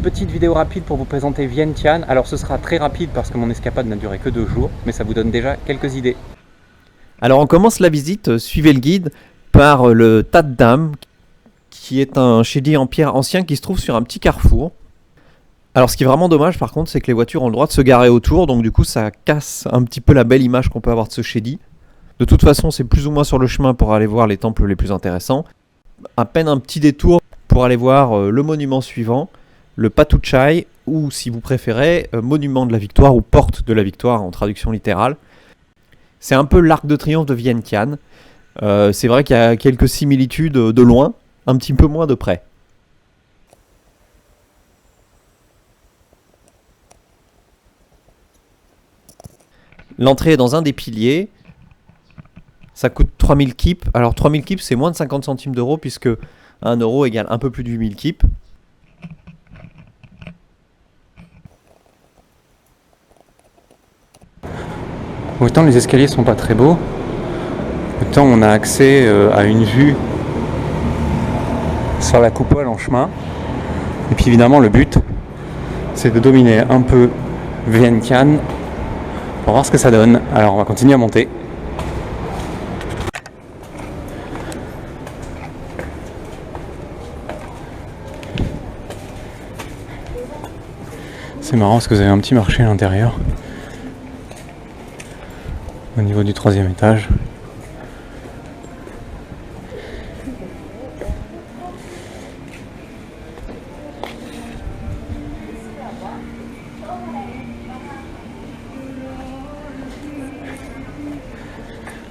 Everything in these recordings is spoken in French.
petite vidéo rapide pour vous présenter Vientiane. Alors ce sera très rapide parce que mon escapade n'a duré que 2 jours, mais ça vous donne déjà quelques idées. Alors on commence la visite, suivez le guide, par le Tas de Dames, qui est un shédi en pierre ancien qui se trouve sur un petit carrefour. Alors ce qui est vraiment dommage par contre, c'est que les voitures ont le droit de se garer autour, donc du coup ça casse un petit peu la belle image qu'on peut avoir de ce shédi. De toute façon, c'est plus ou moins sur le chemin pour aller voir les temples les plus intéressants. À peine un petit détour pour aller voir le monument suivant, le Patuchai, ou si vous préférez, monument de la victoire ou porte de la victoire en traduction littérale. C'est un peu l'arc de triomphe de Vientiane. C'est vrai qu'il y a quelques similitudes de loin, un petit peu moins de près. L'entrée est dans un des piliers. Ça coûte 3000 kips. Alors 3000 kips, c'est moins de 50 centimes d'euros puisque 1 euro égale un peu plus de 8000 kips. Autant les escaliers sont pas très beaux, autant on a accès à une vue sur la coupole en chemin. Et puis évidemment le but, c'est de dominer un peu Vientiane pour voir ce que ça donne. Alors on va continuer à monter. C'est marrant parce que vous avez un petit marché à l'intérieur. Au niveau du 3e étage.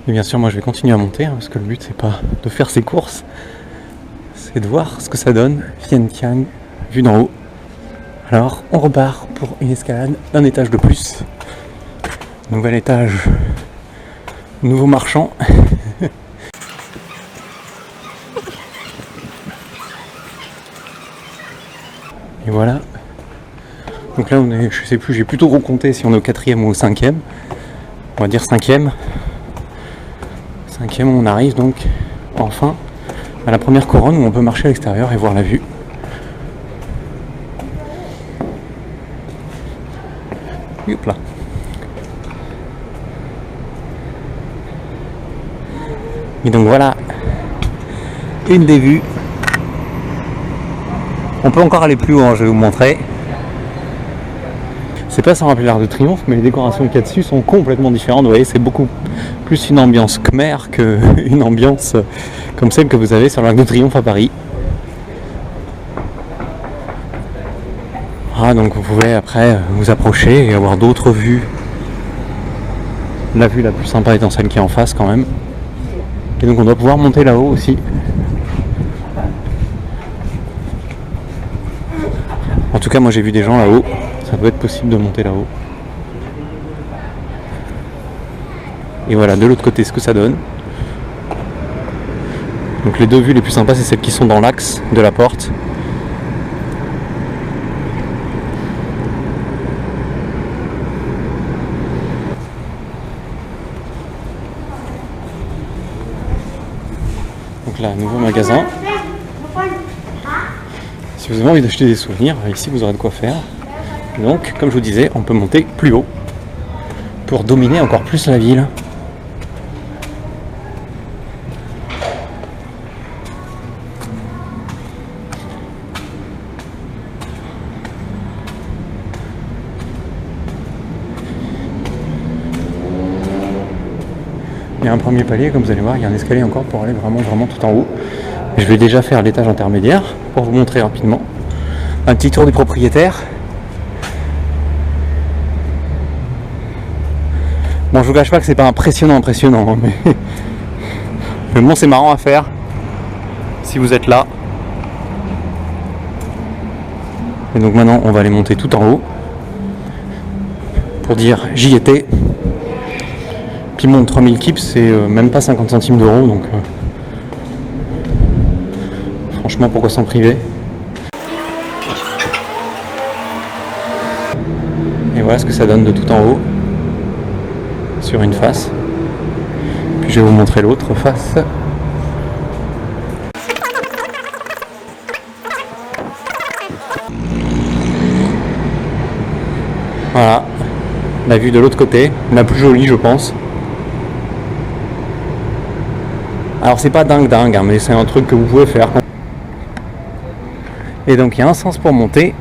Et bien sûr, moi je vais continuer à monter, parce que le but c'est pas de faire ses courses, c'est de voir ce que ça donne, Vientiane, vue d'en haut. Alors, on repart pour une escalade d'un étage de plus. Nouvel étage, nouveau marchand. Et voilà. Donc là, on est, je sais plus, j'ai plutôt recompté si on est au 4e ou au 5e. On va dire 5e. 5e, on arrive donc enfin à la première couronne où on peut marcher à l'extérieur et voir la vue. Hop là. Et donc voilà, une des vues. On peut encore aller plus haut, hein, je vais vous montrer. C'est pas sans rappeler l'Arc de Triomphe, mais les décorations qu'il y a dessus sont complètement différentes. Vous voyez, c'est beaucoup plus une ambiance khmer qu'une ambiance comme celle que vous avez sur l'Arc de Triomphe à Paris. Ah, donc vous pouvez après vous approcher et avoir d'autres vues. La vue la plus sympa étant celle qui est en face quand même. Et donc on doit pouvoir monter là-haut aussi. En tout cas moi j'ai vu des gens là-haut. Ça doit être possible de monter là-haut. Et voilà de l'autre côté ce que ça donne. Donc les deux vues les plus sympas c'est celles qui sont dans l'axe de la porte. Donc là, nouveau magasin. Si vous avez envie d'acheter des souvenirs, ici vous aurez de quoi faire. Donc, comme je vous disais, on peut monter plus haut pour dominer encore plus la ville. Il y a un premier palier, comme vous allez voir, il y a un escalier encore pour aller vraiment tout en haut. Je vais déjà faire l'étage intermédiaire pour vous montrer rapidement. Un petit tour du propriétaire. Bon, je vous cache pas que c'est pas impressionnant, mais bon, c'est marrant à faire si vous êtes là. Et donc maintenant, on va aller monter tout en haut pour dire j'y étais. Puis mon 3000 kips, c'est même pas 50 centimes d'euros, donc franchement, pourquoi s'en priver? Et voilà ce que ça donne de tout en haut, sur une face. Puis je vais vous montrer l'autre face. Voilà, la vue de l'autre côté, la plus jolie je pense. Alors c'est pas dingue hein, mais c'est un truc que vous pouvez faire. Et donc il y a un sens pour monter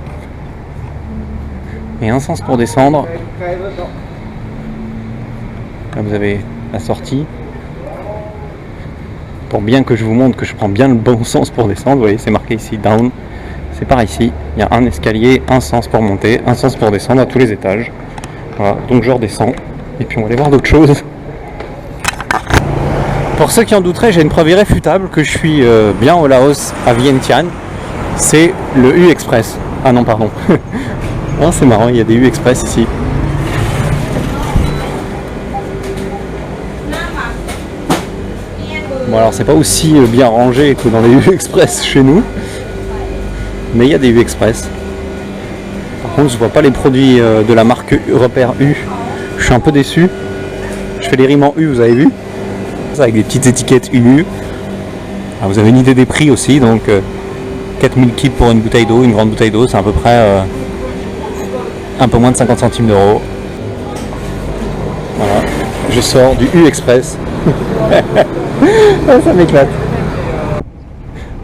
et un sens pour descendre. Là vous avez la sortie. Pour bien que je vous montre que je prends bien le bon sens pour descendre, vous voyez c'est marqué ici down. C'est par ici, il y a un escalier, un sens pour monter, un sens pour descendre à tous les étages. Voilà, donc je redescends et puis on va aller voir d'autres choses. Pour ceux qui en douteraient, j'ai une preuve irréfutable que je suis bien au Laos à Vientiane. C'est le U-Express. Ah non, pardon. Oh, c'est marrant, il y a des U-Express ici. Bon alors c'est pas aussi bien rangé que dans les U-Express chez nous. Mais il y a des U-Express. Par contre je vois pas les produits de la marque Repère U. Je suis un peu déçu. Je fais les rimes en U, vous avez vu, avec des petites étiquettes UU. Alors, vous avez une idée des prix aussi, donc 4000 kip pour une bouteille d'eau, une grande bouteille d'eau, c'est à peu près un peu moins de 50 centimes d'euros. Voilà, je sors du U-Express. Ça m'éclate.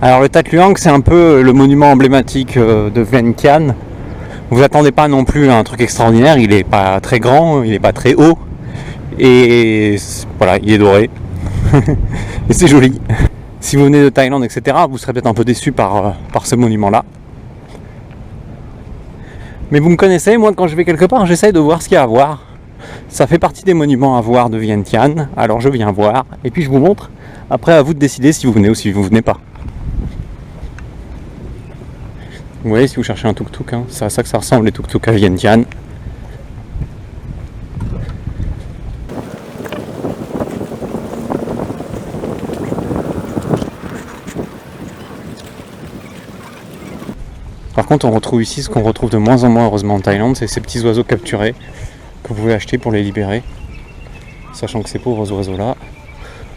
Alors le Tat Luang, c'est un peu le monument emblématique de Vientiane. Vous attendez pas non plus à un truc extraordinaire, il est pas très grand, il est pas très haut. Et voilà, il est doré. Et c'est joli. Si vous venez de Thaïlande, etc., vous serez peut-être un peu déçu par ce monument-là. Mais vous me connaissez, moi quand je vais quelque part, j'essaye de voir ce qu'il y a à voir. Ça fait partie des monuments à voir de Vientiane, alors je viens voir, et puis je vous montre. Après, à vous de décider si vous venez ou si vous venez pas. Vous voyez, si vous cherchez un tuk-tuk, hein, c'est à ça que ça ressemble les tuk-tuk à Vientiane. Par contre, on retrouve ici ce qu'on retrouve de moins en moins heureusement en Thaïlande, c'est ces petits oiseaux capturés que vous pouvez acheter pour les libérer. Sachant que ces pauvres oiseaux-là,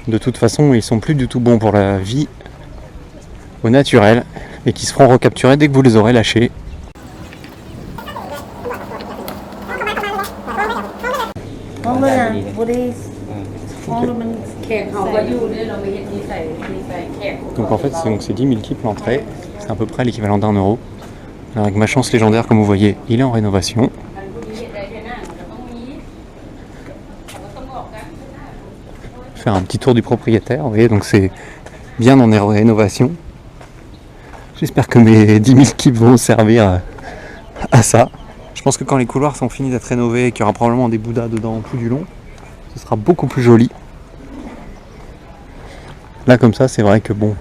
de toute façon, ils sont plus du tout bons pour la vie au naturel et qui se feront recapturer dès que vous les aurez lâchés. Donc en fait, c'est 10 000 kips l'entrée, c'est à peu près l'équivalent d'1 euro. Alors avec ma chance légendaire, comme vous voyez, il est en rénovation. Faire un petit tour du propriétaire, vous voyez, donc c'est bien en rénovation. J'espère que mes 10 000 kips vont servir à ça. Je pense que quand les couloirs sont finis d'être rénovés et qu'il y aura probablement des bouddhas dedans tout du long, ce sera beaucoup plus joli. Là comme ça, c'est vrai que bon,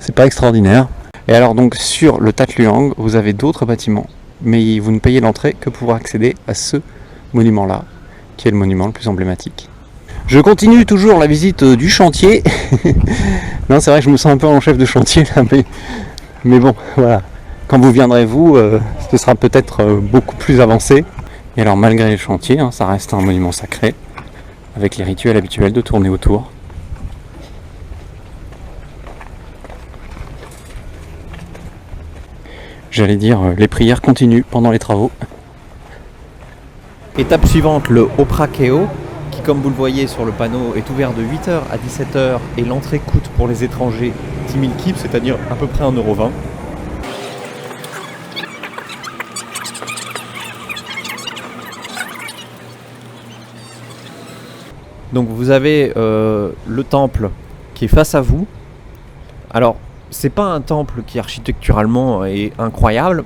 c'est pas extraordinaire. Et alors donc sur le Tat Luang, vous avez d'autres bâtiments, mais vous ne payez l'entrée que pour accéder à ce monument-là, qui est le monument le plus emblématique. Je continue toujours la visite du chantier. Non, c'est vrai que je me sens un peu en chef de chantier là, mais bon, voilà. Quand vous viendrez vous, ce sera peut-être beaucoup plus avancé. Et alors malgré le chantier, hein, ça reste un monument sacré, avec les rituels habituels de tourner autour. J'allais dire, les prières continuent pendant les travaux. Étape suivante, le Oprakeo, qui comme vous le voyez sur le panneau est ouvert de 8h à 17h et l'entrée coûte pour les étrangers 10 000 kips, c'est-à-dire à peu près 1,20 €. Donc vous avez le temple qui est face à vous. Alors, c'est pas un temple qui architecturalement est incroyable.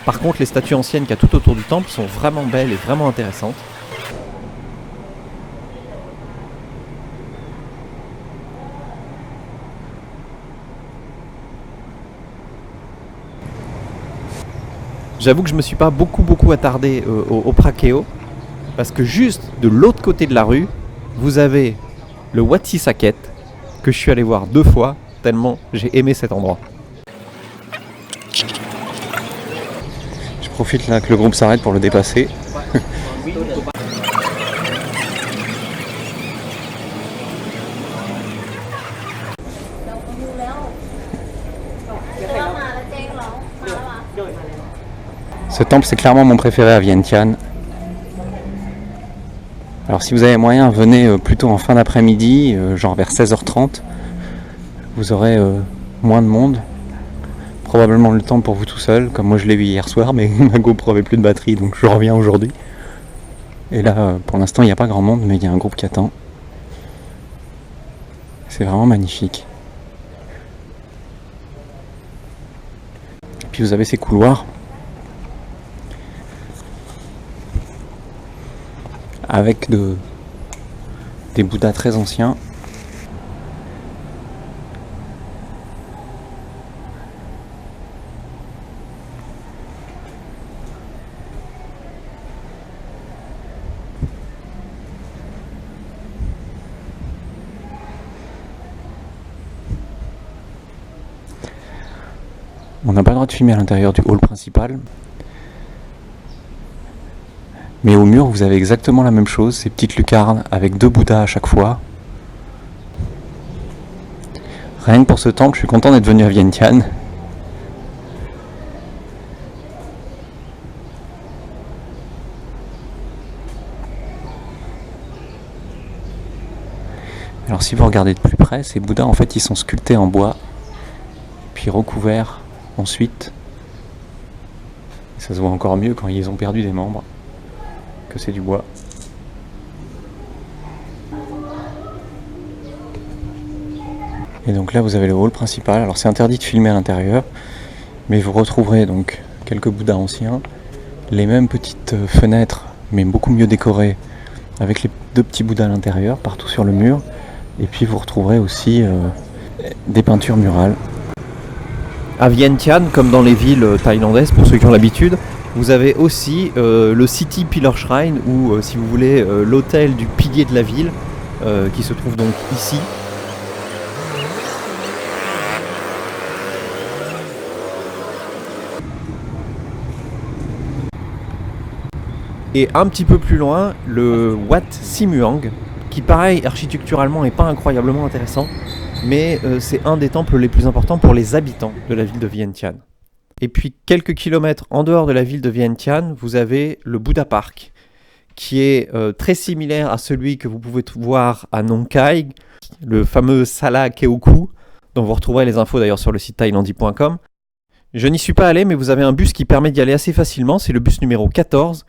Par contre, les statues anciennes qu'il y a tout autour du temple sont vraiment belles et vraiment intéressantes. J'avoue que je me suis pas beaucoup attardé au Prakeo, parce que juste de l'autre côté de la rue, vous avez le Wat Saket, que je suis allé voir 2 fois, tellement j'ai aimé cet endroit. Je profite là que le groupe s'arrête pour le dépasser. Ce temple, c'est clairement mon préféré à Vientiane. Alors si vous avez moyen, venez plutôt en fin d'après-midi, genre vers 16h30. Vous aurez moins de monde. Probablement le temps pour vous tout seul, comme moi je l'ai vu hier soir, mais ma GoPro avait plus de batterie, donc je reviens aujourd'hui. Et là, pour l'instant, il n'y a pas grand monde, mais il y a un groupe qui attend. C'est vraiment magnifique. Et puis vous avez ces couloirs avec des Bouddhas très anciens. On n'a pas le droit de filmer à l'intérieur du hall principal. Mais au mur, vous avez exactement la même chose, ces petites lucarnes avec 2 Bouddhas à chaque fois. Rien que pour ce temple, je suis content d'être venu à Vientiane. Alors si vous regardez de plus près, ces Bouddhas en fait ils sont sculptés en bois, puis recouverts ensuite. Et ça se voit encore mieux quand ils ont perdu des membres, que c'est du bois. Et donc là vous avez le hall principal, alors c'est interdit de filmer à l'intérieur, mais vous retrouverez donc quelques Bouddhas anciens, les mêmes petites fenêtres, mais beaucoup mieux décorées, avec les 2 petits Bouddhas à l'intérieur, partout sur le mur, et puis vous retrouverez aussi des peintures murales. À Vientiane, comme dans les villes thaïlandaises, pour ceux qui ont l'habitude, vous avez aussi le City Pillar Shrine, ou si vous voulez, l'hôtel du pilier de la ville, qui se trouve donc ici. Et un petit peu plus loin, le Wat Simuang, qui pareil, architecturalement n'est pas incroyablement intéressant, mais c'est un des temples les plus importants pour les habitants de la ville de Vientiane. Et puis quelques kilomètres en dehors de la ville de Vientiane, vous avez le Buddha Park, qui est très similaire à celui que vous pouvez voir à Nong Khai, le fameux Sala Keoku, dont vous retrouverez les infos d'ailleurs sur le site thailandi.com. Je n'y suis pas allé, mais vous avez un bus qui permet d'y aller assez facilement, c'est le bus numéro 14.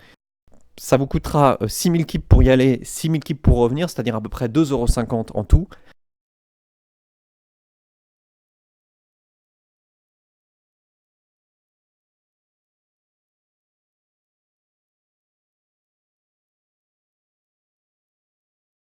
Ça vous coûtera 6000 kips pour y aller, 6000 kips pour revenir, c'est-à-dire à peu près 2,50 € en tout.